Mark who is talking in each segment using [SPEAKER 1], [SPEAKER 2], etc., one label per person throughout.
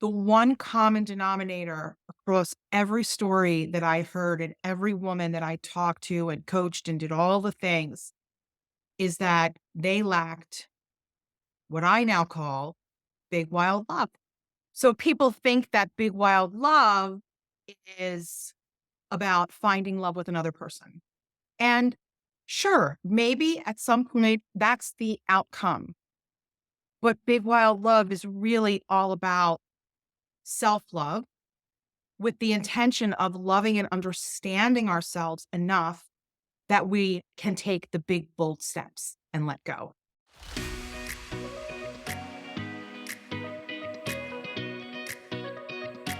[SPEAKER 1] the one common denominator across every story that I heard and every woman that I talked to and coached and did all the things is that they lacked what I now call big wild love. So people think that big wild love is about finding love with another person. And sure, maybe at some point that's the outcome. But big wild love is really all about self love with the intention of loving and understanding ourselves enough that we can take the big, bold steps and let go.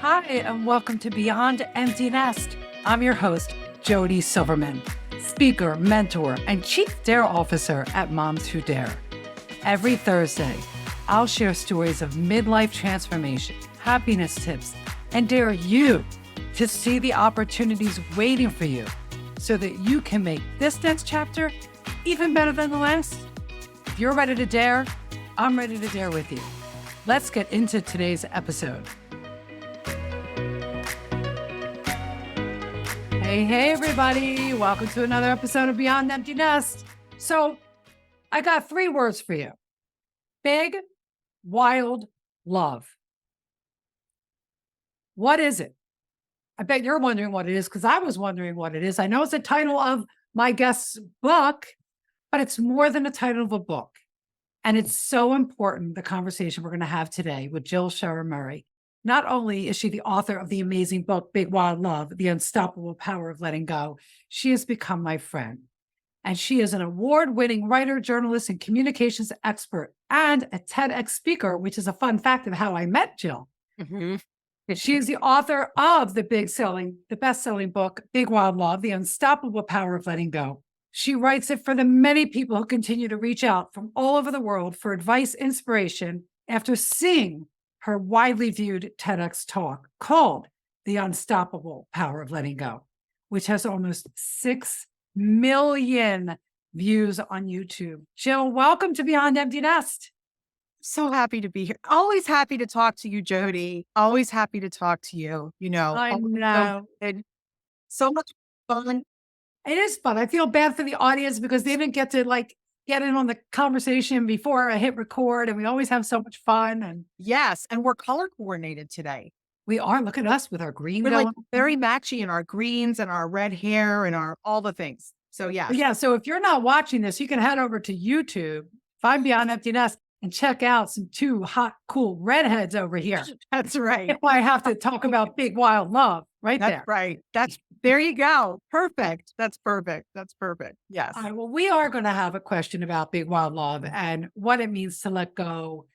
[SPEAKER 2] Hi, and welcome to Beyond Empty Nest. I'm your host, Jody Silverman, speaker, mentor, and Chief Dare Officer at Moms Who Dare. Every Thursday, I'll share stories of midlife transformation, happiness tips, and dare you to see the opportunities waiting for you so that you can make this next chapter even better than the last. If you're ready to dare, I'm ready to dare with you. Let's get into today's episode. Hey, everybody. Welcome to another episode of Beyond Empty Nest. So I got 3 words for you. Big, wild love. What is it? I bet you're wondering what it is because I was wondering what it is. I know it's the title of my guest's book, but it's more than a title of a book. And it's so important, the conversation we're going to have today with Jill Scherer Murray. Not only is she the author of the amazing book, Big Wild Love, The Unstoppable Power of Letting Go, she has become my friend. And she is an award-winning writer, journalist, and communications expert, and a TEDx speaker, which is a fun fact of how I met Jill.
[SPEAKER 1] Mm-hmm.
[SPEAKER 2] She is the author of the best-selling book, Big Wild Love, The Unstoppable Power of Letting Go. She writes it for the many people who continue to reach out from all over the world for advice, inspiration, after seeing her widely viewed TEDx talk called The Unstoppable Power of Letting Go, which has almost 6 million views on YouTube. Jill, welcome to Beyond Empty Nest.
[SPEAKER 1] So happy to be here. Always happy to talk to you, Jody. Always happy to talk to you.
[SPEAKER 2] I
[SPEAKER 1] Always
[SPEAKER 2] know.
[SPEAKER 1] so good. So much fun.
[SPEAKER 2] It is fun. I feel bad for the audience because they didn't get to get in on the conversation before I hit record, and we always have so much fun. And
[SPEAKER 1] Yes. And we're color coordinated today.
[SPEAKER 2] we are. Look at us with our green
[SPEAKER 1] We're
[SPEAKER 2] going.
[SPEAKER 1] like very matchy in our greens and our red hair and our all the things. So yes.
[SPEAKER 2] Yeah. So if you're not watching this, you can head over to YouTube, find Beyond Empty Nest, and check out some 2 hot, cool redheads over here.
[SPEAKER 1] That's right.
[SPEAKER 2] If I have to talk about big, wild love right
[SPEAKER 1] That's
[SPEAKER 2] there.
[SPEAKER 1] right. There you go. Perfect. That's perfect. That's perfect. Yes.
[SPEAKER 2] All right, well, we are going to have a question about big, wild love and what it means to let go,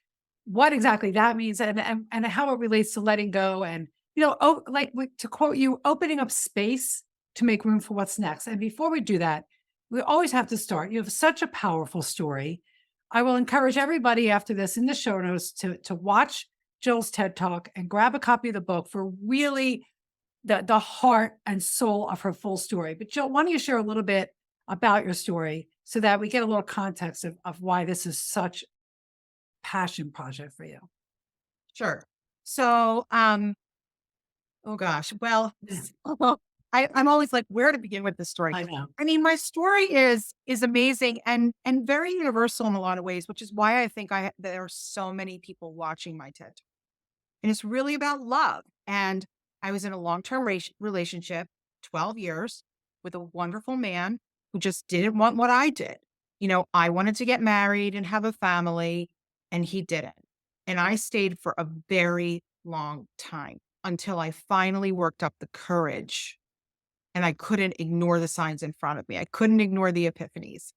[SPEAKER 2] what exactly that means, and how it relates to letting go. And, to quote you, opening up space to make room for what's next. And before we do that, we always have to start. You have such a powerful story. I will encourage everybody after this in the show notes to watch Jill's TED Talk and grab a copy of the book for really the heart and soul of her full story. But Jill, why don't you share a little bit about your story so that we get a little context of why this is such a passion project for you?
[SPEAKER 1] Sure. So, oh gosh. Well, I'm always like, where to begin with this story?
[SPEAKER 2] I know.
[SPEAKER 1] I mean, my story is amazing and very universal in a lot of ways, which is why I think there are so many people watching my TED. And it's really about love. And I was in a long-term relationship, 12 years, with a wonderful man who just didn't want what I did. I wanted to get married and have a family, and he didn't. And I stayed for a very long time until I finally worked up the courage and I couldn't ignore the signs in front of me. I couldn't ignore the epiphanies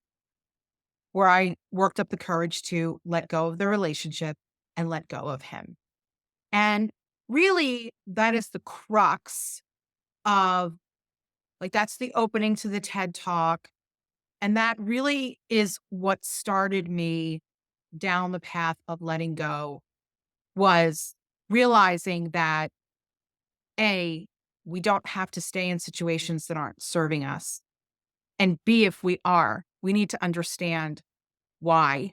[SPEAKER 1] where I worked up the courage to let go of the relationship and let go of him. And really, that is the crux of that's the opening to the TED Talk. And that really is what started me down the path of letting go, was realizing that A, we don't have to stay in situations that aren't serving us. And B, if we are, we need to understand why.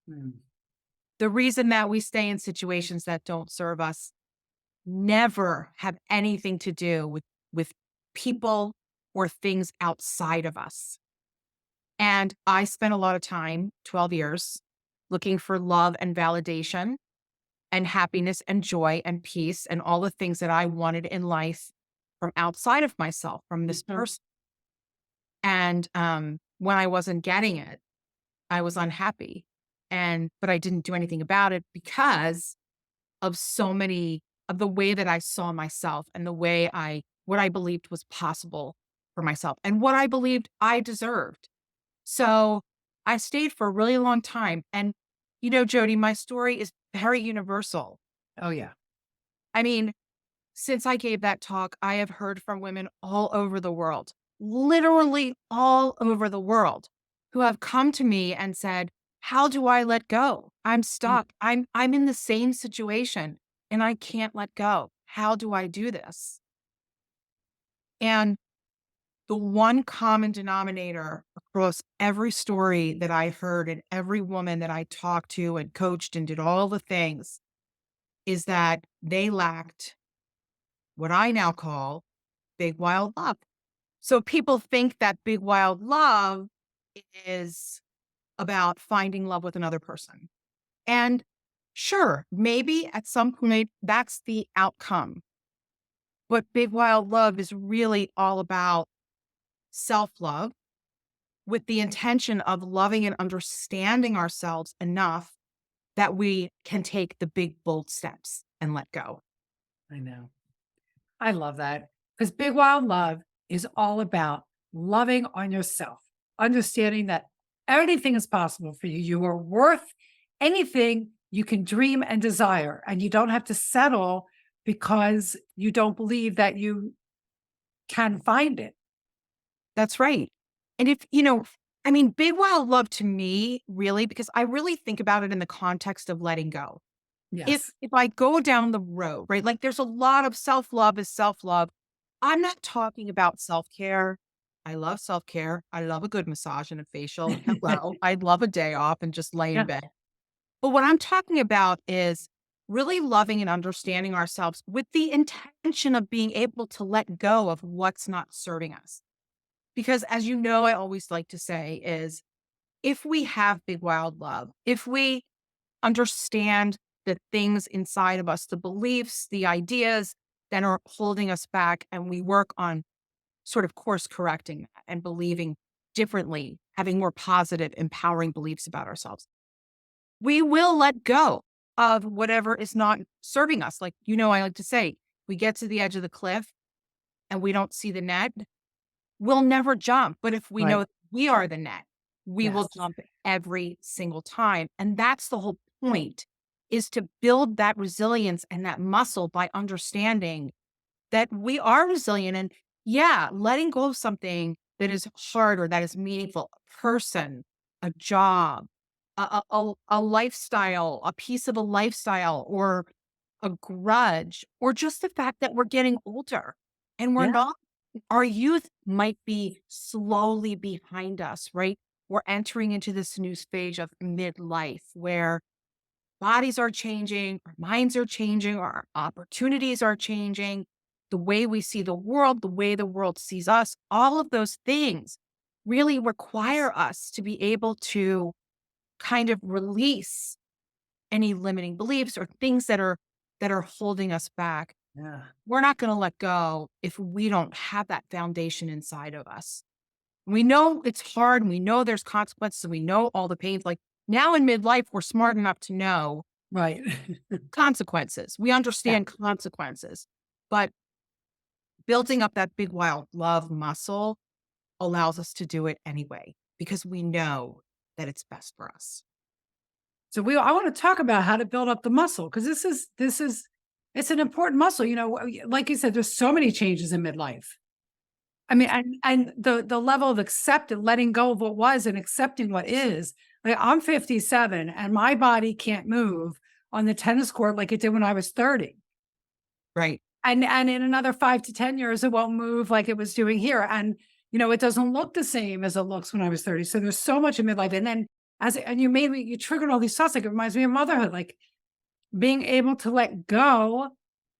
[SPEAKER 2] Mm.
[SPEAKER 1] The reason that we stay in situations that don't serve us never have anything to do with people or things outside of us. And I spent a lot of time, 12 years, looking for love and validation and happiness and joy and peace and all the things that I wanted in life from outside of myself, from this
[SPEAKER 2] Mhm.
[SPEAKER 1] person. And when I wasn't getting it, I was unhappy. But I didn't do anything about it because of so many of the way that I saw myself and what I believed was possible for myself and what I believed I deserved. So I stayed for a really long time. And, Jody, my story is very universal.
[SPEAKER 2] Oh, yeah.
[SPEAKER 1] I mean, since I gave that talk, I have heard from women all over the world, literally all over the world, who have come to me and said, "How do I let go? I'm
[SPEAKER 2] Mm.
[SPEAKER 1] stuck. I'm in the same situation and I can't let go. How do I do this?" And the one common denominator across every story that I heard and every woman that I talked to and coached and did all the things is that they lacked what I now call big wild love. So people think that big wild love is about finding love with another person. And sure, maybe at some point that's the outcome. But big wild love is really all about self love with the intention of loving and understanding ourselves enough that we can take the big, bold steps and let go.
[SPEAKER 2] I know. I love that because big wild love is all about loving on yourself, understanding that anything is possible for you. You are worth anything you can dream and desire, and you don't have to settle because you don't believe that you can find it.
[SPEAKER 1] That's right. And big wild love to me, really, because I really think about it in the context of letting go. If
[SPEAKER 2] Yes.
[SPEAKER 1] if I go down the road, right, like there's a lot of self-love is self-love. I'm not talking about self-care. I love self-care. I love a good massage and a facial. Hello. I'd love a day off and just lay in
[SPEAKER 2] Yeah.
[SPEAKER 1] bed. But what I'm talking about is really loving and understanding ourselves with the intention of being able to let go of what's not serving us. Because as you know, I always like to say is if we have big wild love, if we understand the things inside of us, the beliefs, the ideas that are holding us back, and we work on sort of course correcting that and believing differently, having more positive, empowering beliefs about ourselves. We will let go of whatever is not serving us. Like, I like to say, we get to the edge of the cliff and we don't see the net, we'll never jump. But if we
[SPEAKER 2] Right.
[SPEAKER 1] know we are the net, we will
[SPEAKER 2] Yes.
[SPEAKER 1] jump every single time. And that's the whole point is to build that resilience and that muscle by understanding that we are resilient. And yeah, letting go of something that is hard or that is meaningful, a person, a job, a lifestyle, a piece of a lifestyle, or a grudge, or just the fact that we're getting older and we're
[SPEAKER 2] Yeah.
[SPEAKER 1] not, our youth might be slowly behind us, right? We're entering into this new stage of midlife where bodies are changing, our minds are changing, our opportunities are changing, the way we see the world, the way the world sees us, all of those things really require us to be able to kind of release any limiting beliefs or things that are holding us back.
[SPEAKER 2] Yeah.
[SPEAKER 1] We're not going to let go if we don't have that foundation inside of us. We know it's hard and we know there's consequences and we know all the pains. Like now in midlife, we're smart enough to know
[SPEAKER 2] Right.
[SPEAKER 1] consequences. We
[SPEAKER 2] Yeah.
[SPEAKER 1] understand consequences, but building up that big wild love muscle allows us to do it anyway because we know that it's best for us.
[SPEAKER 2] So I want to talk about how to build up the muscle because this is it's an important muscle. Like you said, there's so many changes in midlife. I mean, and the level of accepting, letting go of what was and accepting what is. Like I'm 57 and my body can't move on the tennis court like it did when I was 30.
[SPEAKER 1] Right.
[SPEAKER 2] And in another 5 to 10 years, it won't move like it was doing here. And it doesn't look the same as it looks when I was 30. So there's so much in midlife. And then you triggered all these thoughts. Like it reminds me of motherhood, like being able to let go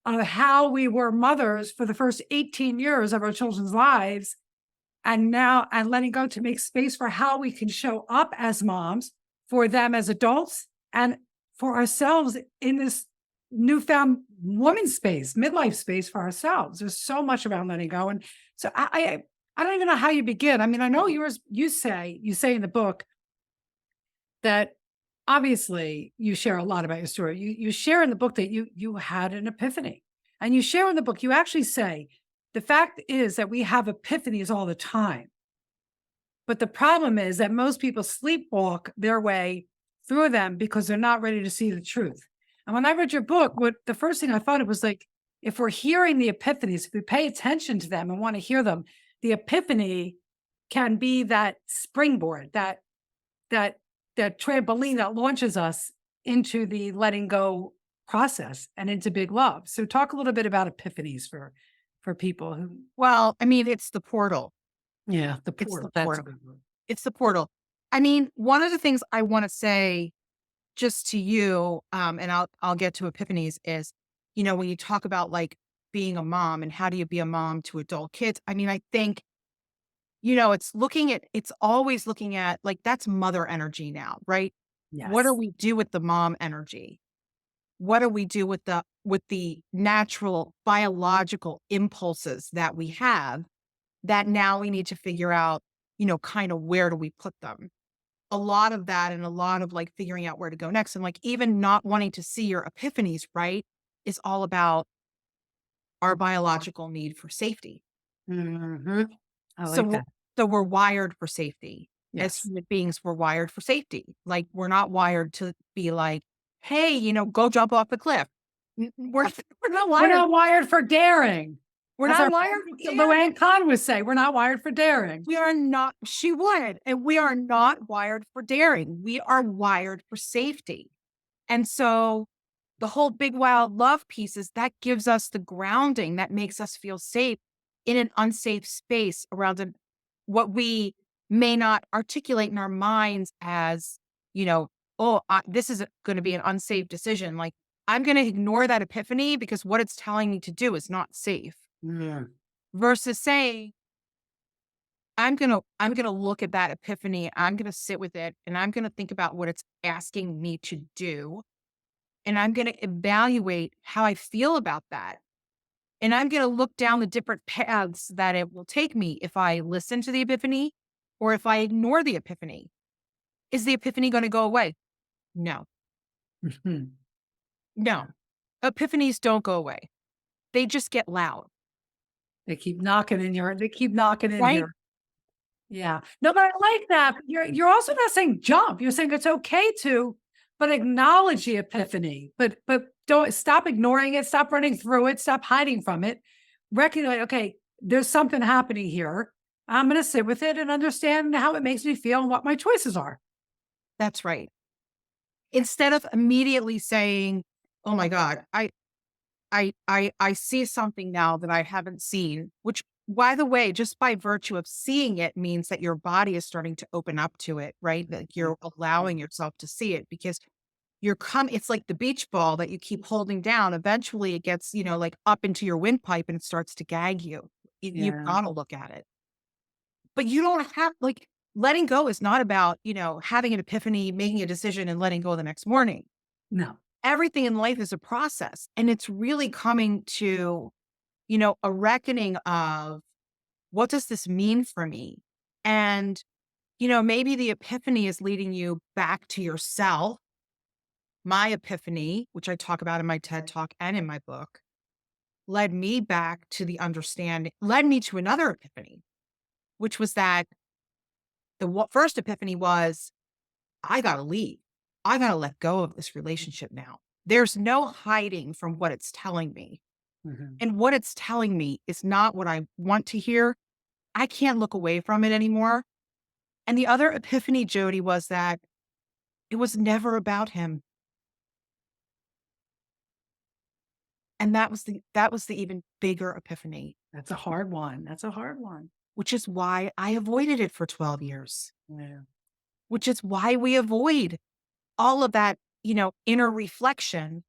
[SPEAKER 2] of how we were mothers for the first 18 years of our children's lives. And now, and letting go to make space for how we can show up as moms for them as adults and for ourselves in this newfound woman space, midlife space for ourselves. There's so much around letting go. And so I don't even know how you begin. I mean, I know you say in the book that obviously you share a lot about your story. You share in the book that you had an epiphany. And you share in the book, you actually say, the fact is that we have epiphanies all the time. But the problem is that most people sleepwalk their way through them because they're not ready to see the truth. And when I read your book, what the first thing I thought it was like, if we're hearing the epiphanies, if we pay attention to them and want to hear them, the epiphany can be that springboard, that that trampoline that launches us into the letting go process and into big love. So talk a little bit about epiphanies for people who,
[SPEAKER 1] Well, I mean, it's the portal.
[SPEAKER 2] yeah, the
[SPEAKER 1] It's the
[SPEAKER 2] portal. That's a
[SPEAKER 1] portal.
[SPEAKER 2] good word.
[SPEAKER 1] It's the portal. I mean, one of the things I want to say just to you, and I'll get to epiphanies is, when you talk about like being a mom and how do you be a mom to adult kids? I mean, I think, it's always looking at like that's mother energy now, right? What do
[SPEAKER 2] Yes.
[SPEAKER 1] we do with the mom energy? What do we do with the natural biological impulses that we have that now we need to figure out, kind of where do we put them? A lot of that and a lot of like figuring out where to go next and like even not wanting to see your epiphanies, right, is all about our biological need for safety.
[SPEAKER 2] Mhm. I
[SPEAKER 1] So
[SPEAKER 2] like
[SPEAKER 1] we're,
[SPEAKER 2] that.
[SPEAKER 1] so we're wired for safety. As
[SPEAKER 2] Yes.
[SPEAKER 1] human beings, we're wired for safety. Like we're not wired to be like, hey, go jump off the cliff. We're not
[SPEAKER 2] We're
[SPEAKER 1] wired.
[SPEAKER 2] not wired for daring.
[SPEAKER 1] We're
[SPEAKER 2] As
[SPEAKER 1] not
[SPEAKER 2] our
[SPEAKER 1] wired.
[SPEAKER 2] friend
[SPEAKER 1] Yeah,
[SPEAKER 2] Luann Kahn would say, we're not wired for daring.
[SPEAKER 1] we are not. She would, and we are not wired for daring. We are wired for safety. And so the whole big wild love piece is that gives us the grounding that makes us feel safe in an unsafe space around what we may not articulate in our minds as, oh, this is going to be an unsafe decision. Like I'm going to ignore that epiphany because what it's telling me to do is not safe
[SPEAKER 2] Mm.
[SPEAKER 1] versus saying, I'm gonna look at that epiphany. I'm gonna sit with it and I'm gonna think about what it's asking me to do. And I'm going to evaluate how I feel about that. And I'm going to look down the different paths that it will take me if I listen to the epiphany or if I ignore the epiphany. Is the epiphany going to go away? No,
[SPEAKER 2] Mhm.
[SPEAKER 1] no. Epiphanies don't go away. They just get loud,
[SPEAKER 2] They keep knocking in
[SPEAKER 1] right?
[SPEAKER 2] here. Yeah. No, but I like that. But you're also not saying jump. You're saying it's okay to, but acknowledge the epiphany. But don't stop ignoring it, stop running through it, stop hiding from it. Recognize, okay, there's something happening here. I'm gonna sit with it and understand how it makes me feel and what my choices are.
[SPEAKER 1] That's right. Instead of immediately saying, oh my God, I see something now that I haven't seen, which by the way, just by virtue of seeing it means that your body is starting to open up to it, right? That you're allowing yourself to see it because it's like the beach ball that you keep holding down. Eventually it gets, like up into your windpipe and it starts to gag you. You've
[SPEAKER 2] Yeah.
[SPEAKER 1] got to look at it. But you don't have like letting go is not about, having an epiphany, making a decision and letting go the next morning.
[SPEAKER 2] No.
[SPEAKER 1] Everything in life is a process and it's really coming to, a reckoning of what does this mean for me? And, maybe the epiphany is leading you back to yourself. My epiphany, which I talk about in my TED talk and in my book, led me back to led me to another epiphany, which was that first epiphany was I got to leave. I got to let go of this relationship now. There's no hiding from what it's telling me.
[SPEAKER 2] Mhm.
[SPEAKER 1] And what it's telling me is not what I want to hear. I can't look away from it anymore. And the other epiphany, Jody, was that it was never about him. And that was the even bigger epiphany,
[SPEAKER 2] That's a hard one. That's a hard one.
[SPEAKER 1] which is why I avoided it for 12 years,
[SPEAKER 2] Yeah.
[SPEAKER 1] which is why we avoid all of that, inner reflection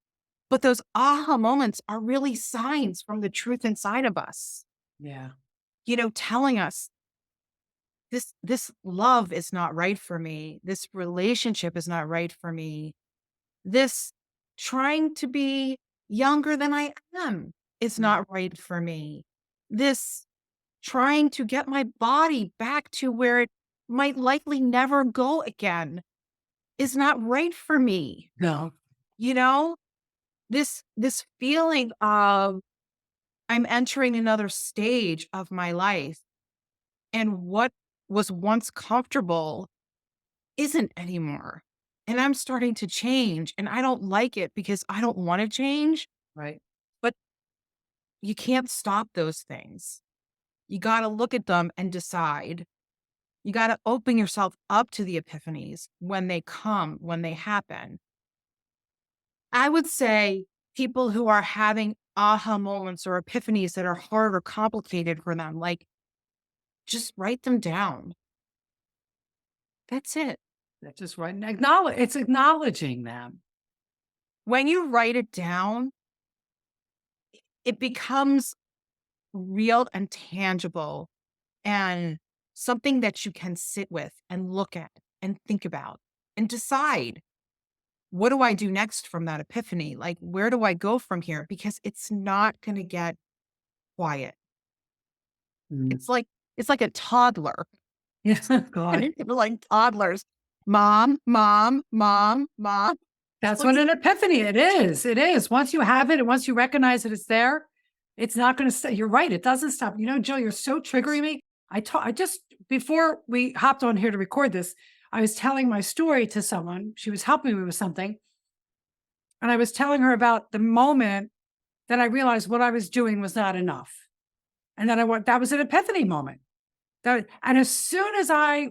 [SPEAKER 1] But those aha moments are really signs from the truth inside of us,
[SPEAKER 2] Yeah.
[SPEAKER 1] telling us this love is not right for me. This relationship is not right for me. This trying to be younger than I am is
[SPEAKER 2] Mm.
[SPEAKER 1] not right for me. This trying to get my body back to where it might likely never go again is not right for me.
[SPEAKER 2] No.
[SPEAKER 1] You know, this feeling of I'm entering another stage of my life and what was once comfortable isn't anymore. And I'm starting to change and I don't like it because I don't want to change,
[SPEAKER 2] Right.
[SPEAKER 1] but you can't stop those things. You got to look at them and decide. You got to open yourself up to the epiphanies when they come, when they happen. I would say people who are having aha moments or epiphanies that are hard or complicated for them, like just write them down. That's it.
[SPEAKER 2] That's just right. And it's acknowledging them.
[SPEAKER 1] When you write it down, it becomes real and tangible and something that you can sit with and look at and think about and decide, what do I do next from that epiphany? Like, where do I go from here? Because it's not going to get quiet.
[SPEAKER 2] Mm.
[SPEAKER 1] It's like a toddler.
[SPEAKER 2] Yes. God.
[SPEAKER 1] Like toddlers. Mom, mom, mom, mom.
[SPEAKER 2] That's
[SPEAKER 1] Like,
[SPEAKER 2] what an epiphany it is. It is. Once you have it and once you recognize that it's there, it's not going to stay. You're right. It doesn't stop. Jill, you're so triggering me. I just, before we hopped on here to record this, I was telling my story to someone. She was helping me with something. And I was telling her about the moment that I realized what I was doing was not enough. And then that was an epiphany moment. And as soon as I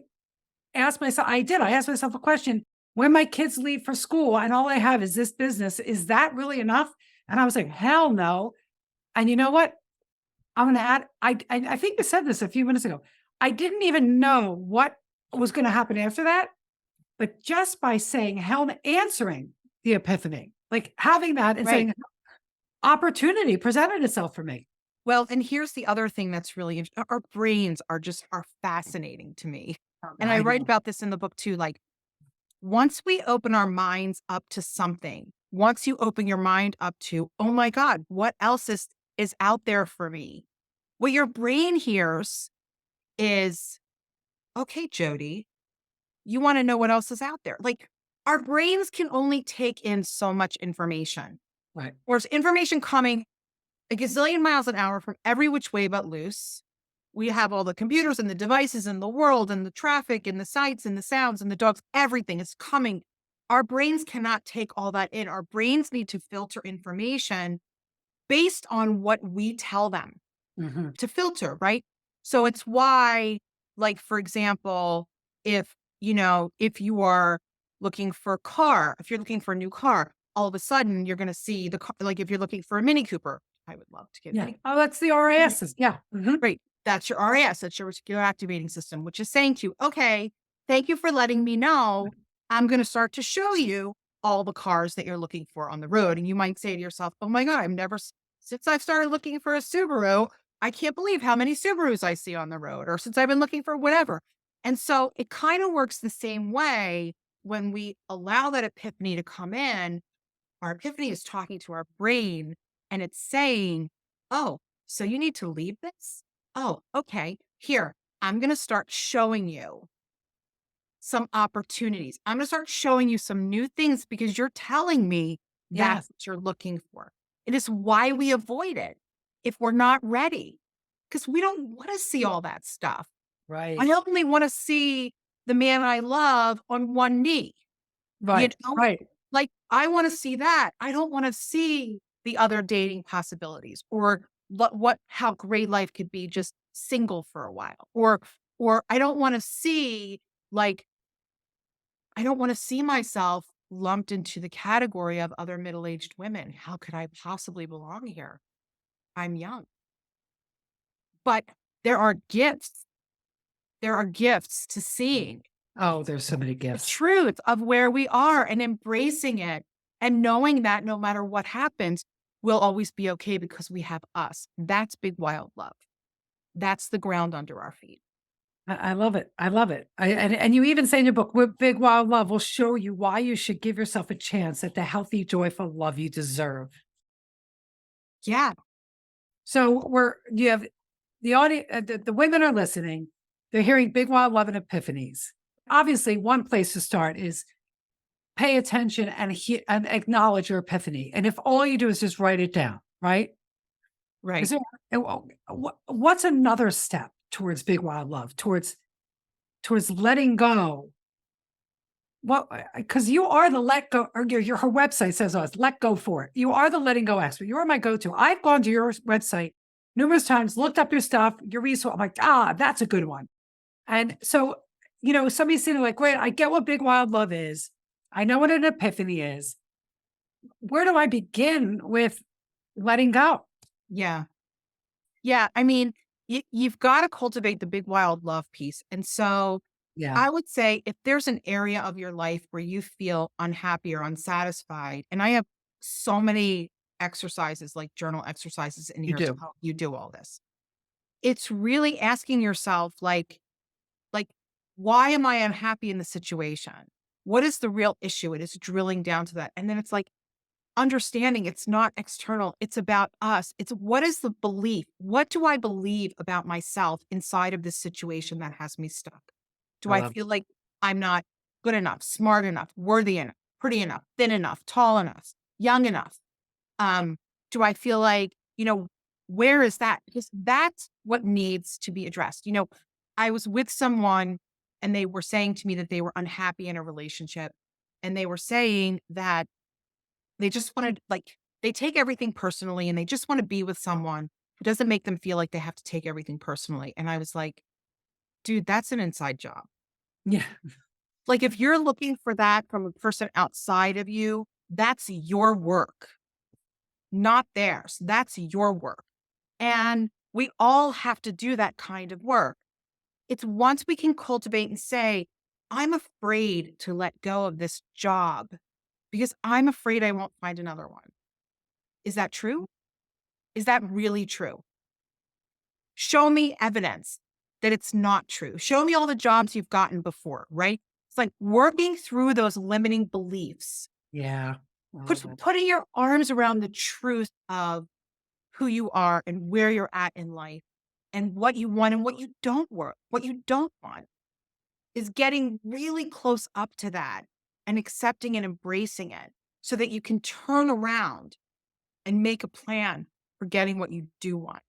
[SPEAKER 2] asked myself a question, when my kids leave for school and all I have is this business, is that really enough? And I was like, hell no. And you know what? I'm going to add, I think I said this a few minutes ago. I didn't even know what was going to happen after that. But just by saying hell, answering the epiphany, like having that and
[SPEAKER 1] right.
[SPEAKER 2] saying opportunity presented itself for me.
[SPEAKER 1] Well, and here's the other thing that's really our brains are fascinating to me. And I
[SPEAKER 2] I
[SPEAKER 1] write
[SPEAKER 2] know.
[SPEAKER 1] about this in the book too. Like once we open our minds up to something, once you open your mind up to, oh my God, what else is out there for me? What your brain hears is, okay, Jody, you want to know what else is out there. Like our brains can only take in so much information.
[SPEAKER 2] Right.
[SPEAKER 1] There's information coming a gazillion miles an hour from every which way but loose. We have all the computers and the devices in the world and the traffic and the sights and the sounds and the dogs. Everything is coming. Our brains cannot take all that in. Our brains need to filter information based on what we tell them
[SPEAKER 2] Hmm.
[SPEAKER 1] to filter, right? So it's why, like, for example, if you are looking for a car, if you're looking for a new car, all of a sudden you're going to see the car, like if you're looking for a Mini Cooper, I would love to get a
[SPEAKER 2] Yeah.
[SPEAKER 1] Mini.
[SPEAKER 2] Oh, that's the RASs. Yeah. Hmm.
[SPEAKER 1] Great. That's your RAS. That's your reticular activating system, which is saying to you, okay, thank you for letting me know. I'm going to start to show you all the cars that you're looking for on the road. And you might say to yourself, oh my God, since I've started looking for a Subaru, I can't believe how many Subarus I see on the road, or since I've been looking for whatever. And so it kind of works the same way when we allow that epiphany to come in. Our epiphany is talking to our brain and it's saying, oh, so you need to leave this? Oh, okay. Here, I'm going to start showing you some opportunities. I'm going to start showing you some new things because you're telling me that's
[SPEAKER 2] Yes.
[SPEAKER 1] what you're looking for. It is why we avoid it if we're not ready because we don't want to see all that stuff. I
[SPEAKER 2] Right.
[SPEAKER 1] only want to see the man I love on one knee. You
[SPEAKER 2] Right.
[SPEAKER 1] know?
[SPEAKER 2] Right.
[SPEAKER 1] Like, I wanna see that. I don't wanna see the other dating possibilities or how great life could be just single for a while. Or I don't wanna see, like, I don't wanna see myself lumped into the category of other middle-aged women. How could I possibly belong here? I'm young. But there are gifts. There are gifts to seeing
[SPEAKER 2] Oh, there's so many
[SPEAKER 1] the
[SPEAKER 2] gifts.
[SPEAKER 1] truth of where we are and embracing it And knowing that no matter what happens, we'll always be okay because we have us. That's big, wild love. That's the ground under our feet.
[SPEAKER 2] I love it. I love it. And you even say in your book, "With Big Wild Love will show you why you should give yourself a chance at the healthy, joyful love you deserve."
[SPEAKER 1] Yeah.
[SPEAKER 2] So you have the audience, the women are listening. They're hearing Big Wild Love and epiphanies. Obviously, one place to start is pay attention and acknowledge your epiphany. And if all you do is just write it down, right? Is
[SPEAKER 1] Right.
[SPEAKER 2] there what's another step towards Big Wild Love, towards letting go? Well, because you are the let go, or her website says us, let go for it. You are the letting go expert. You are my go-to. I've gone to your website numerous times, looked up your stuff, your resource. I'm like, that's a good one. And so, somebody's sitting like, wait, I get what Big Wild Love is. I know what an epiphany is. Where do I begin with letting go?
[SPEAKER 1] Yeah. Yeah. I mean, you've got to cultivate the big, wild love piece. And so
[SPEAKER 2] Yeah,
[SPEAKER 1] I would say if there's an area of your life where you feel unhappy or unsatisfied, and I have so many exercises, like journal exercises in
[SPEAKER 2] you
[SPEAKER 1] here to
[SPEAKER 2] do.
[SPEAKER 1] help you do all this. It's really asking yourself, like, why am I unhappy in the situation? What is the real issue? It is drilling down to that. And then it's like understanding it's not external, it's about us. It's what is the belief? What do I believe about myself inside of this situation that has me stuck? Do
[SPEAKER 2] I
[SPEAKER 1] I
[SPEAKER 2] love
[SPEAKER 1] feel like I'm not good enough, smart enough, worthy enough, pretty enough, thin enough, tall enough, young enough? Um, do I feel like, where is that? Because that's what needs to be addressed. I was with someone and they were saying to me that they were unhappy in a relationship. And they were saying that they just wanted, like, they take everything personally and they just want to be with someone who doesn't make them feel like they have to take everything personally. And I was like, dude, that's an inside job.
[SPEAKER 2] Yeah,
[SPEAKER 1] Like, if you're looking for that from a person outside of you, that's your work, not theirs. That's your work. And we all have to do that kind of work. It's once we can cultivate and say, I'm afraid to let go of this job because I'm afraid I won't find another one. Is that true? Is that really true? Show me evidence that it's not true. Show me all the jobs you've gotten before, right? It's like working through those limiting beliefs,
[SPEAKER 2] yeah. I
[SPEAKER 1] put,
[SPEAKER 2] love it.
[SPEAKER 1] putting your arms around the truth of who you are and where you're at in life and what you want and what you don't want is getting really close up to that and accepting and embracing it so that you can turn around and make a plan for getting what you do want.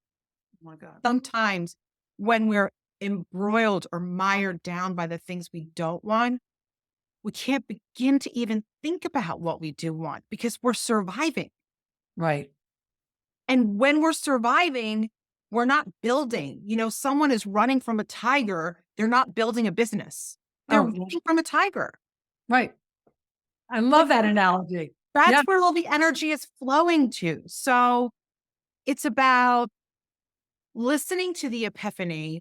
[SPEAKER 2] Oh my God.
[SPEAKER 1] Sometimes when we're embroiled or mired down by the things we don't want, we can't begin to even think about what we do want because we're surviving.
[SPEAKER 2] Right.
[SPEAKER 1] And when we're surviving, we're not building. Someone is running from a tiger, they're not building a business. They're
[SPEAKER 2] Oh, yeah.
[SPEAKER 1] running from a tiger.
[SPEAKER 2] Right. I
[SPEAKER 1] Like,
[SPEAKER 2] love that analogy.
[SPEAKER 1] that's
[SPEAKER 2] Yeah.
[SPEAKER 1] where all the energy is flowing to. So it's about listening to the epiphany,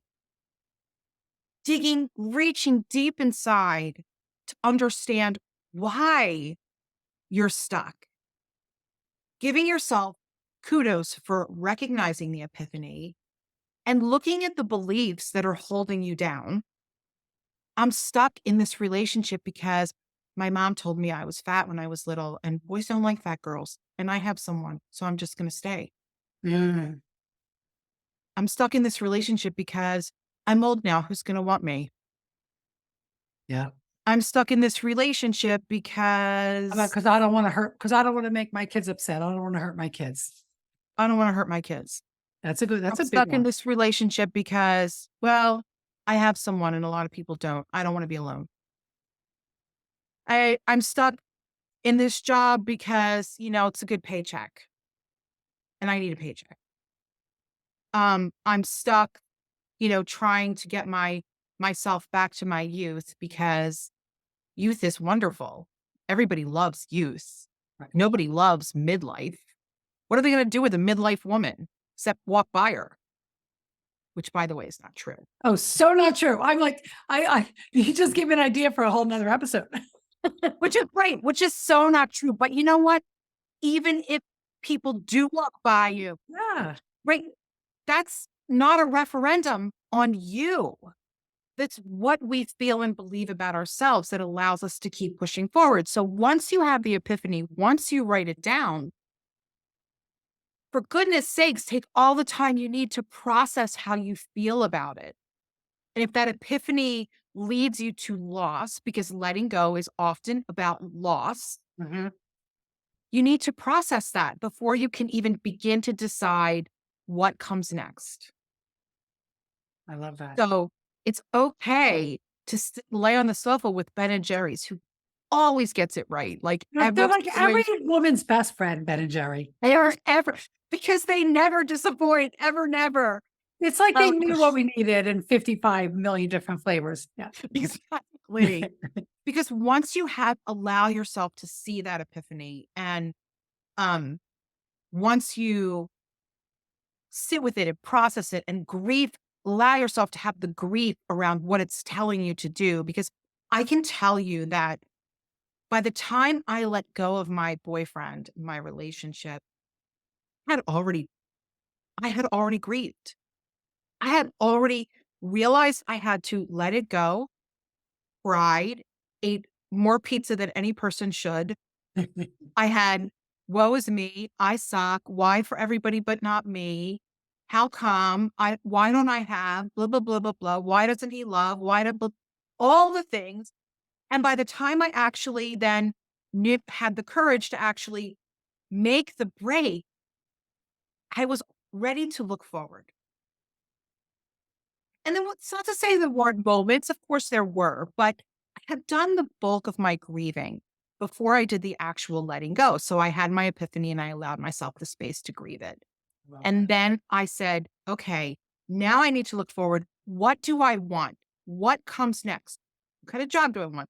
[SPEAKER 1] digging, reaching deep inside to understand why you're stuck, giving yourself kudos for recognizing the epiphany and looking at the beliefs that are holding you down. I'm stuck in this relationship because my mom told me I was fat when I was little and boys don't like fat girls and I have someone, so I'm just going to stay.
[SPEAKER 2] Mm,
[SPEAKER 1] I'm stuck in this relationship because I'm old now. Who's going to want me?
[SPEAKER 2] yeah.
[SPEAKER 1] I'm stuck in this relationship because
[SPEAKER 2] Because I don't want to hurt, because I don't want to make my kids upset. I don't want to hurt my kids.
[SPEAKER 1] I don't want to hurt my kids.
[SPEAKER 2] That's
[SPEAKER 1] I'm
[SPEAKER 2] a big
[SPEAKER 1] stuck in
[SPEAKER 2] one.
[SPEAKER 1] this relationship because, well, I have someone and a lot of people don't. I don't want to be alone. I'm stuck in this job because, it's a good paycheck and I need a paycheck. I'm stuck, trying to get myself back to my youth because youth is wonderful. Everybody loves youth.
[SPEAKER 2] Right.
[SPEAKER 1] Nobody loves midlife. What are they going to do with a midlife woman except walk by her? Which, by the way, is not true.
[SPEAKER 2] Oh, so not true. I'm like, you just gave me an idea for a whole nother episode.
[SPEAKER 1] which is great, which is so not true. But you know what? Even if people do walk by you,
[SPEAKER 2] Yeah.
[SPEAKER 1] right? That's not a referendum on you. That's what we feel and believe about ourselves that allows us to keep pushing forward. So once you have the epiphany, once you write it down, for goodness sakes, take all the time you need to process how you feel about it. And if that epiphany leads you to loss, because letting go is often about loss,
[SPEAKER 2] Mhm.
[SPEAKER 1] you need to process that before you can even begin to decide what comes next.
[SPEAKER 2] I love that.
[SPEAKER 1] So it's okay to lay on the sofa with Ben and Jerry's, who always gets it right. Like
[SPEAKER 2] They're
[SPEAKER 1] every
[SPEAKER 2] like every woman's best friend, Ben and Jerry.
[SPEAKER 1] they are ever because they never disappoint, ever, never.
[SPEAKER 2] It's like they
[SPEAKER 1] Um,
[SPEAKER 2] knew what we needed in 55 million different flavors. Yeah.
[SPEAKER 1] exactly. Because once you have allow yourself to see that epiphany and um once you sit with it and process it and grieve, allow yourself to have the grief around what it's telling you to do. Because I can tell you that by the time I let go of my boyfriend, my relationship, I had already, I had already grieved. I had already realized I had to let it go, cried, ate more pizza than any person should. I had, woe is me, I suck, why for everybody but not me? How come? Why don't I have blah, blah, blah, blah, blah? Why doesn't he love? Why do blah, all the things. And by the time I actually then had the courage to actually make the break, I was ready to look forward. And then it's not to say there weren't moments, of course there were, but I had done the bulk of my grieving before I did the actual letting go. So I had my epiphany and I allowed myself the space to grieve it.
[SPEAKER 2] Love
[SPEAKER 1] And
[SPEAKER 2] that.
[SPEAKER 1] then I said, okay, now I need to look forward. What do I want? What comes next? What kind of job do I want?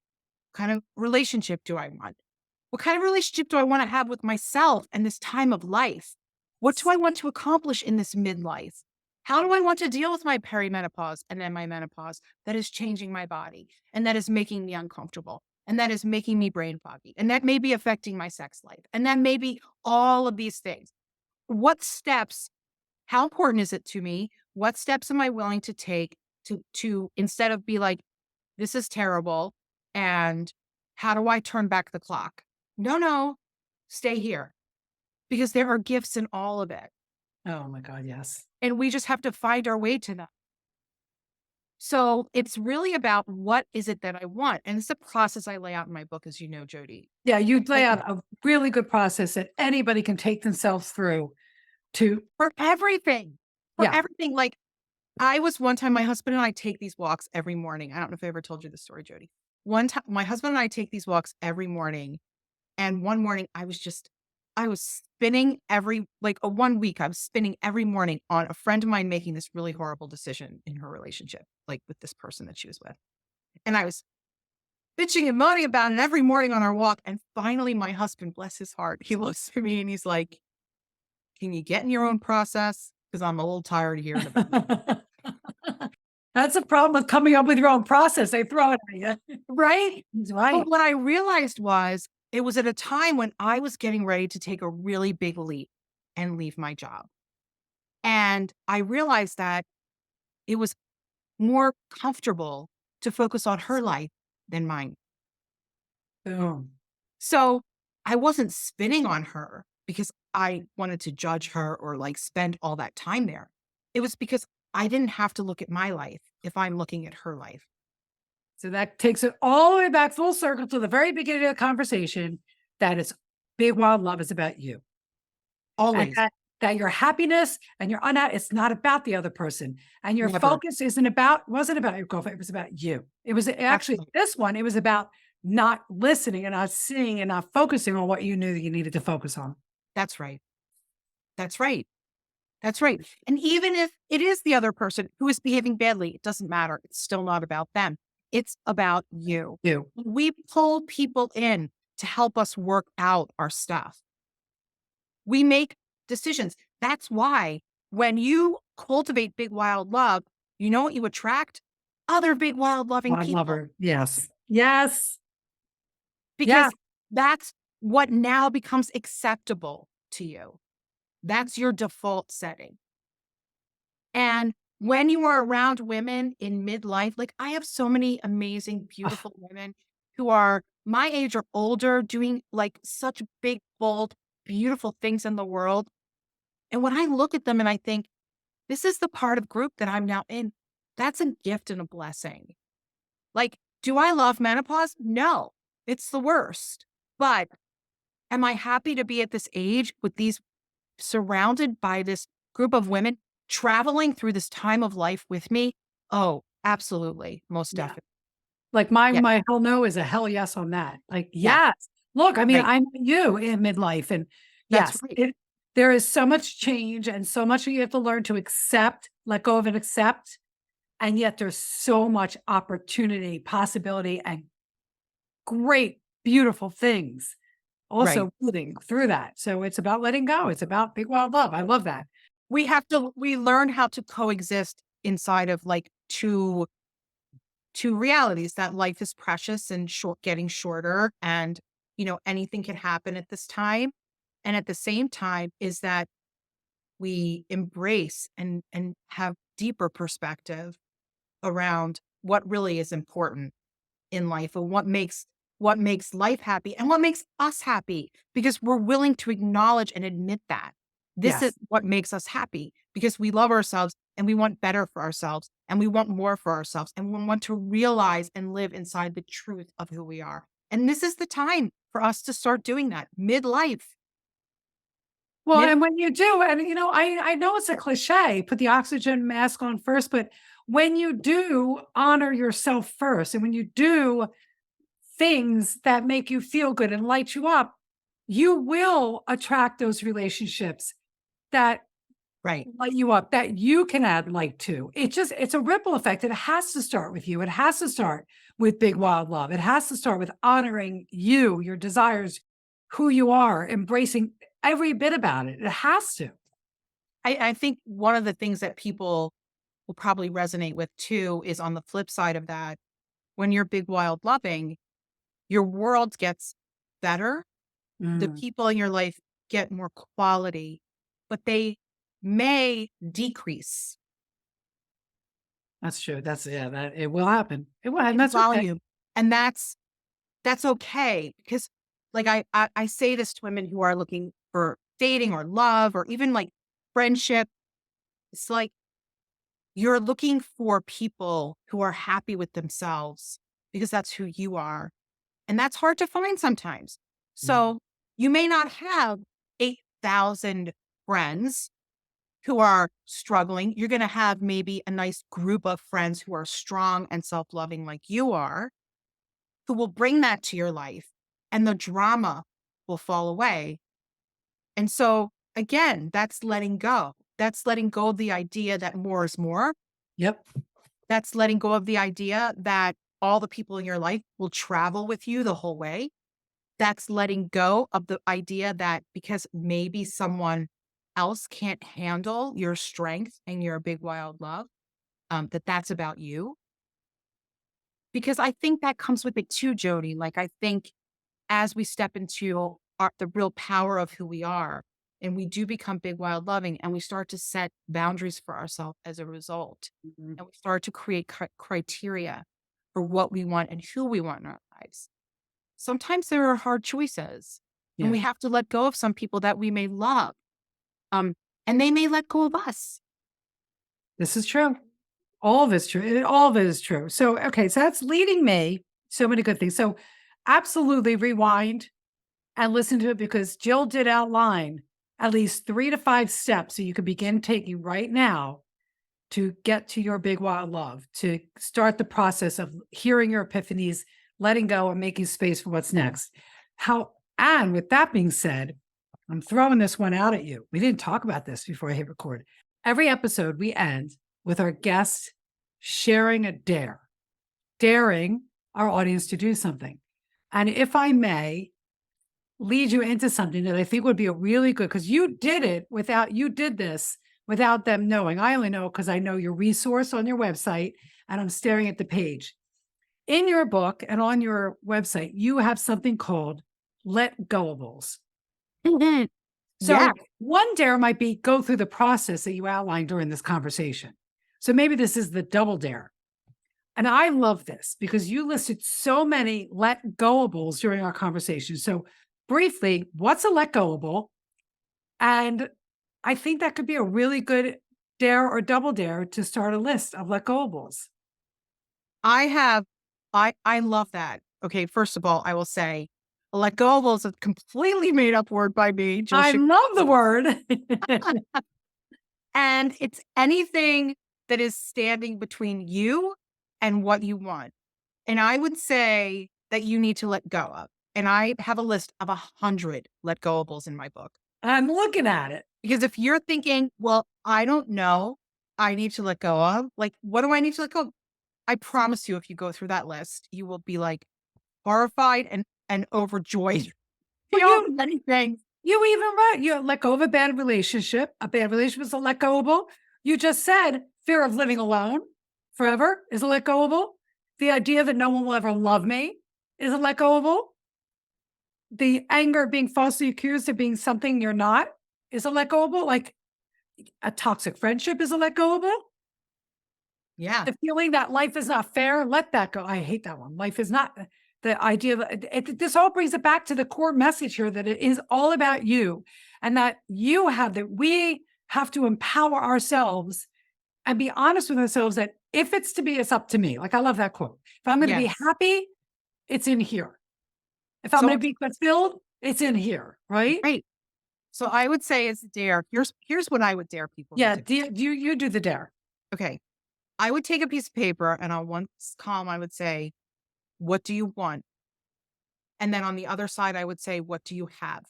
[SPEAKER 1] What kind of relationship do I want? What kind of relationship do I want to have with myself and this time of life? What do I want to accomplish in this midlife? How do I want to deal with my perimenopause and then my menopause that is changing my body and that is making me uncomfortable and that is making me brain foggy and that may be affecting my sex life and that may be all of these things? What steps, how important is it to me? What steps am I willing to take to instead of be like, this is terrible. And how do I turn back the clock? No, no, stay here because there are gifts in all of it.
[SPEAKER 2] Oh my God, yes.
[SPEAKER 1] And we just have to find our way to them. So it's really about what is it that I want? And it's a process I lay out in my book, as you know, Jody.
[SPEAKER 2] Yeah, you lay
[SPEAKER 1] And
[SPEAKER 2] out a really good process that anybody can take themselves through to
[SPEAKER 1] for everything, for
[SPEAKER 2] yeah.
[SPEAKER 1] everything. Like I was one time, my husband and I take these walks every morning. I don't know if I ever told you this story, Jody. One time, my husband and I take these walks every morning. And one morning I was spinning every like a 1 week, I was spinning every morning on a friend of mine making this really horrible decision in her relationship, like with this person that she was with. And I was bitching and moaning about it every morning on our walk. And finally, my husband, bless his heart, he looks at me and he's like, can you get in your own process? Because I'm a little tired of hearing about it.
[SPEAKER 2] That's a problem with coming up with your own process. They throw it at you.
[SPEAKER 1] Right?
[SPEAKER 2] He's
[SPEAKER 1] But
[SPEAKER 2] right.
[SPEAKER 1] what I realized was it was at a time when I was getting ready to take a really big leap and leave my job. And I realized that it was more comfortable to focus on her life than mine.
[SPEAKER 2] Boom.
[SPEAKER 1] So I wasn't spinning on her because I wanted to judge her or like spend all that time there. It was because I didn't have to look at my life if I'm looking at her life.
[SPEAKER 2] So that takes it all the way back full circle to the very beginning of the conversation that it's big wild love is about you. And
[SPEAKER 1] Always.
[SPEAKER 2] that your happiness and your it's not about the other person. And your
[SPEAKER 1] Never.
[SPEAKER 2] focus wasn't about your girlfriend. It was about you. It was
[SPEAKER 1] That's
[SPEAKER 2] actually
[SPEAKER 1] right.
[SPEAKER 2] this one, it was about not listening and not seeing and not focusing on what you knew that you needed to focus on.
[SPEAKER 1] That's right. That's right. That's right. And even if it is the other person who is behaving badly, it doesn't matter. It's still not about them. It's about you.
[SPEAKER 2] You.
[SPEAKER 1] We pull people in to help us work out our stuff. We make decisions. That's why when you cultivate big, wild love, you know what you attract? Other big, wild, loving
[SPEAKER 2] Wild
[SPEAKER 1] people.
[SPEAKER 2] lover. Yes. Yes. Yeah.
[SPEAKER 1] because that's what now becomes acceptable to you. That's your default setting. And when you are around women in midlife, like I have so many amazing,
[SPEAKER 2] Ugh,
[SPEAKER 1] beautiful women who are my age or older doing like such big, bold, beautiful things in the world. And when I look at them and I think, this is the part of group that I'm now in, that's a gift and a blessing. Like, do I love menopause? No, it's the worst. But am I happy to be at this age with these surrounded by this group of women traveling through this time of life with me? Oh, absolutely. Most
[SPEAKER 2] yeah.
[SPEAKER 1] definitely.
[SPEAKER 2] Like my
[SPEAKER 1] Yeah.
[SPEAKER 2] my hell no is a hell yes on that. Like,
[SPEAKER 1] Yeah.
[SPEAKER 2] yes. Look, I mean,
[SPEAKER 1] Right.
[SPEAKER 2] I'm you in midlife and
[SPEAKER 1] That's
[SPEAKER 2] yes,
[SPEAKER 1] right.
[SPEAKER 2] there is so much change and so much you have to learn to accept, let go of and accept. And yet there's so much opportunity, possibility, and great, beautiful things
[SPEAKER 1] Right.
[SPEAKER 2] also moving through that. So it's about letting go. It's about big wild love. I love that.
[SPEAKER 1] We learn how to coexist inside of like two realities that life is precious and short getting shorter and anything can happen at this time. And at the same time is that we embrace and have deeper perspective around what really is important in life and what makes life happy and what makes us happy because we're willing to acknowledge and admit that this is
[SPEAKER 2] Yes.
[SPEAKER 1] what makes us happy because we love ourselves and we want better for ourselves and we want more for ourselves and we want to realize and live inside the truth of who we are. And this is the time for us to start doing that midlife.
[SPEAKER 2] Well,
[SPEAKER 1] Mid
[SPEAKER 2] and when you do, and I know it's a cliche, put the oxygen mask on first, but when you do honor yourself first, and when you do things that make you feel good and light you up, you will attract those relationships that
[SPEAKER 1] right.
[SPEAKER 2] light you up, that you can add light to. It's a ripple effect. It has to start with you. It has to start with big wild love. It has to start with honoring you, your desires, who you are, embracing every bit about it. It has to.
[SPEAKER 1] I think one of the things that people will probably resonate with too is on the flip side of that, when you're big wild loving, your world gets better. The
[SPEAKER 2] Mm,
[SPEAKER 1] people in your life get more quality, but they may decrease
[SPEAKER 2] that's true. That's yeah, that it will happen. It will, and
[SPEAKER 1] in
[SPEAKER 2] that's okay.
[SPEAKER 1] volume. And that's okay because like I say this to women who are looking for dating or love or even like friendship. It's like you're looking for people who are happy with themselves because that's who you are. And that's hard to find sometimes.
[SPEAKER 2] Mhm.
[SPEAKER 1] So you may not have 8,000 friends who are struggling. You're going to have maybe a nice group of friends who are strong and self loving like you are, who will bring that to your life and the drama will fall away. And so, again, that's letting go. That's letting go of the idea that more is more.
[SPEAKER 2] Yep.
[SPEAKER 1] That's letting go of the idea that all the people in your life will travel with you the whole way. That's letting go of the idea that because maybe someone else can't handle your strength and your big wild love, that's about you. Because I think that comes with it too, Jody. Like I think as we step into the real power of who we are, and we do become big wild loving, and we start to set boundaries for ourselves as a result,
[SPEAKER 2] Mhm.
[SPEAKER 1] and we start to create criteria for what we want and who we want in our lives. Sometimes there are hard choices, and
[SPEAKER 2] Yeah.
[SPEAKER 1] we have to let go of some people that we may love, um, and they may let go of us.
[SPEAKER 2] This is true. All of it's true. All of it is true. So, okay, so that's leading me so many good things. So, absolutely rewind and listen to it because Jill did outline at least 3 to 5 steps so you can begin taking right now to get to your big wild love, to start the process of hearing your epiphanies, letting go, and making space for what's next. How, and with that being said, I'm throwing this one out at you. We didn't talk about this before I hit record. Every episode we end with our guest sharing a dare, daring our audience to do something. And if I may lead you into something that I think would be a really good, because you did this without them knowing. I only know because I know your resource on your website and I'm staring at the page. in your book and on your website, you have something called letgoables.
[SPEAKER 1] Mhm. Yeah.
[SPEAKER 2] So one dare might be go through the process that you outlined during this conversation. So maybe this is the double dare. And I love this because you listed so many let goables during our conversation. So briefly, what's a let goable? And I think that could be a really good dare or double dare to start a list of let goables.
[SPEAKER 1] I have I love that. Okay, first of all, I will say let go is a completely made up word by me, Jill
[SPEAKER 2] I
[SPEAKER 1] Scherer
[SPEAKER 2] love the
[SPEAKER 1] Murray.
[SPEAKER 2] word.
[SPEAKER 1] And it's anything that is standing between you and what you want. And I would say that you need to let go of. And I have a list of 100 let goables in my book.
[SPEAKER 2] I'm looking at it.
[SPEAKER 1] Because if you're thinking, well, I don't know, I need to let go of, like, what do I need to let go of? I promise you, if you go through that list, you will be like horrified and overjoyed.
[SPEAKER 2] Well,
[SPEAKER 1] Beyond anything.
[SPEAKER 2] you even right. You let go of a bad relationship. A bad relationship is a let goable. You just said fear of living alone forever is a let goable. The idea that no one will ever love me is a let goable. The anger of being falsely accused of being something you're not is a let goable. Like a toxic friendship is a let goable.
[SPEAKER 1] Yeah.
[SPEAKER 2] The feeling that life is not fair, let that go. I hate that one. Life is not the idea that this all brings it back to the core message here that it is all about you and that we have to empower ourselves and be honest with ourselves that if it's to be, it's up to me. Like I love that quote. If I'm going to be
[SPEAKER 1] Yes.
[SPEAKER 2] happy, it's in here. If I'm
[SPEAKER 1] So
[SPEAKER 2] going to be fulfilled, it's in here. Right.
[SPEAKER 1] great. So I would say as a dare, here's what I would dare people to
[SPEAKER 2] Yeah.
[SPEAKER 1] do.
[SPEAKER 2] You do the dare.
[SPEAKER 1] Okay. I would take a piece of paper and on one column I would say, what do you want? And then on the other side, I would say, what do you have?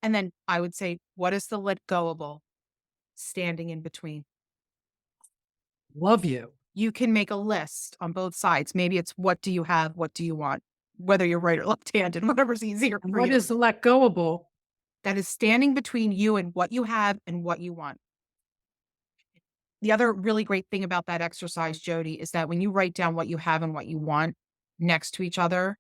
[SPEAKER 1] And then I would say, what is the let goable standing in between?
[SPEAKER 2] Love you.
[SPEAKER 1] You can make a list on both sides. Maybe it's what do you have? What do you want? Whether you're right or left handed, whatever's easier
[SPEAKER 2] And
[SPEAKER 1] for
[SPEAKER 2] what
[SPEAKER 1] you.
[SPEAKER 2] is the let goable?
[SPEAKER 1] That is standing between you and what you have and what you want. The other really great thing about that exercise, Jody, is that when you write down what you have and what you want next to each other,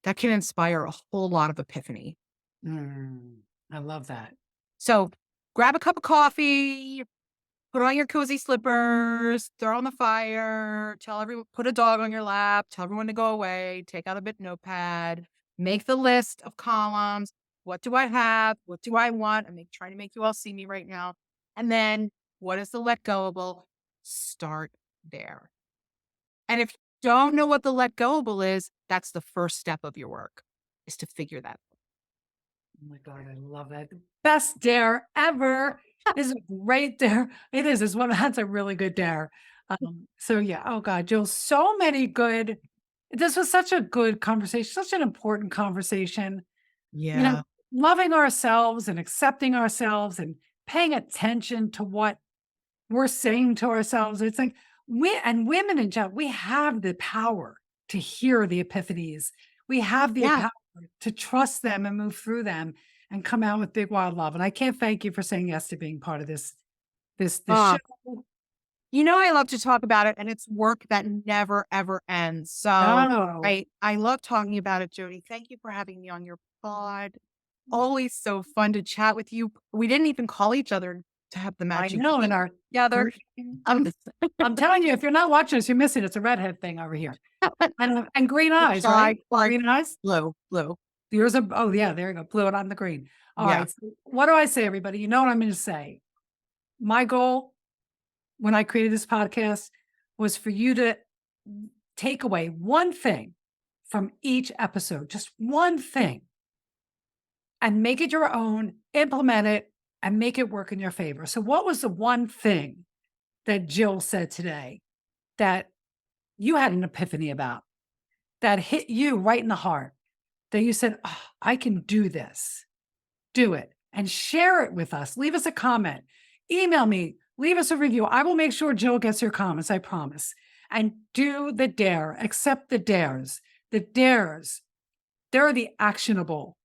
[SPEAKER 1] that can inspire a whole lot of epiphany.
[SPEAKER 2] Mm, I love that.
[SPEAKER 1] So grab a cup of coffee, put on your cozy slippers, throw on the fire, tell everyone, put a dog on your lap, tell everyone to go away, take out a bit notepad, make the list of columns. What do I have? What do I want? Trying to make you all see me right now. And then what is the let goable? Start there. And if you don't know what the let goable is, that's the first step of your work is to figure that
[SPEAKER 2] Oh my God, I love that. The best dare ever.
[SPEAKER 1] out.
[SPEAKER 2] Is a great dare. It is. It's one that's a really good dare. So yeah, oh God, Jill, so many good. This was such a good conversation, such an important conversation. You know,
[SPEAKER 1] Yeah.
[SPEAKER 2] loving ourselves and accepting ourselves and paying attention to what we're saying to ourselves. It's like we and women in general, we have the power to hear the epiphanies. We have the
[SPEAKER 1] Yeah.
[SPEAKER 2] power to trust them and move through them and come out with big wild love. And I can't thank you for saying yes to being part of this show.
[SPEAKER 1] Uh, I love to talk about it and it's work that never ever ends. So
[SPEAKER 2] No,
[SPEAKER 1] I love talking about it, Jody. Thank you for having me on your pod. Always so fun to chat with you. We didn't even call each other to have the
[SPEAKER 2] I
[SPEAKER 1] matching
[SPEAKER 2] know in
[SPEAKER 1] paint
[SPEAKER 2] our
[SPEAKER 1] together.
[SPEAKER 2] group. I'm telling you, if you're not watching us, you're missing. It's a redhead thing over here. And green eyes,
[SPEAKER 1] Shy,
[SPEAKER 2] right?
[SPEAKER 1] like
[SPEAKER 2] Green eyes.
[SPEAKER 1] blue.
[SPEAKER 2] Yours are oh yeah, there you go. Blue it on the green. All
[SPEAKER 1] Yeah.
[SPEAKER 2] right. So what do I say, everybody? You know what I'm going to say. My goal when I created this podcast was for you to take away one thing from each episode, just one thing, and make it your own, implement it, and make it work in your favor. So, what was the one thing that Jill said today that you had an epiphany about that hit you right in the heart? That you said, "Oh, I can do this." Do it and share it with us. Leave us a comment. Email me. Leave us a review. I will make sure Jill gets your comments, I promise. And do the dare. Accept the dares. The dares, they're the actionable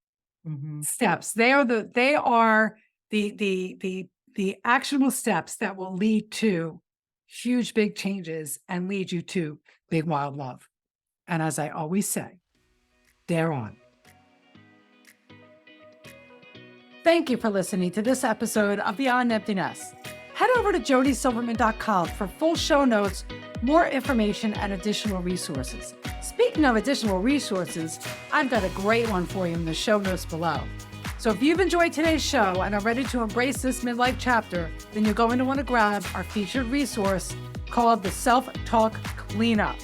[SPEAKER 1] Mhm.
[SPEAKER 2] steps. They are the actionable steps that will lead to huge, big changes and lead you to big, wild love. And as I always say, dare on. Thank you for listening to this episode of Beyond Emptiness. Head over to jodysilverman.com for full show notes, more information, and additional resources. Speaking of additional resources, I've got a great one for you in the show notes below. So if you've enjoyed today's show and are ready to embrace this midlife chapter, then you're going to want to grab our featured resource called the Self-Talk Cleanup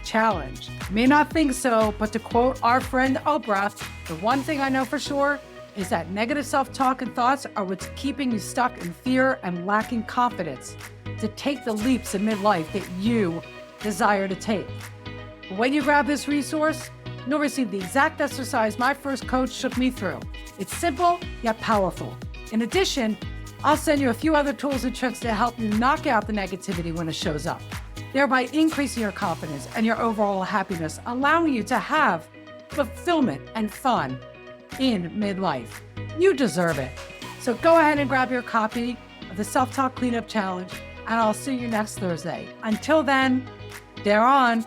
[SPEAKER 2] Challenge. You may not think so, but to quote our friend Oprah, the one thing I know for sure is that negative self-talk and thoughts are what's keeping you stuck in fear and lacking confidence to take the leaps in midlife that you desire to take. When you grab this resource, you'll receive the exact exercise my first coach took me through. It's simple, yet powerful. In addition, I'll send you a few other tools and tricks to help you knock out the negativity when it shows up, thereby increasing your confidence and your overall happiness, allowing you to have fulfillment and fun in midlife. You deserve it. So go ahead and grab your copy of the Self-Talk Cleanup Challenge, and I'll see you next Thursday. Until then, dare on.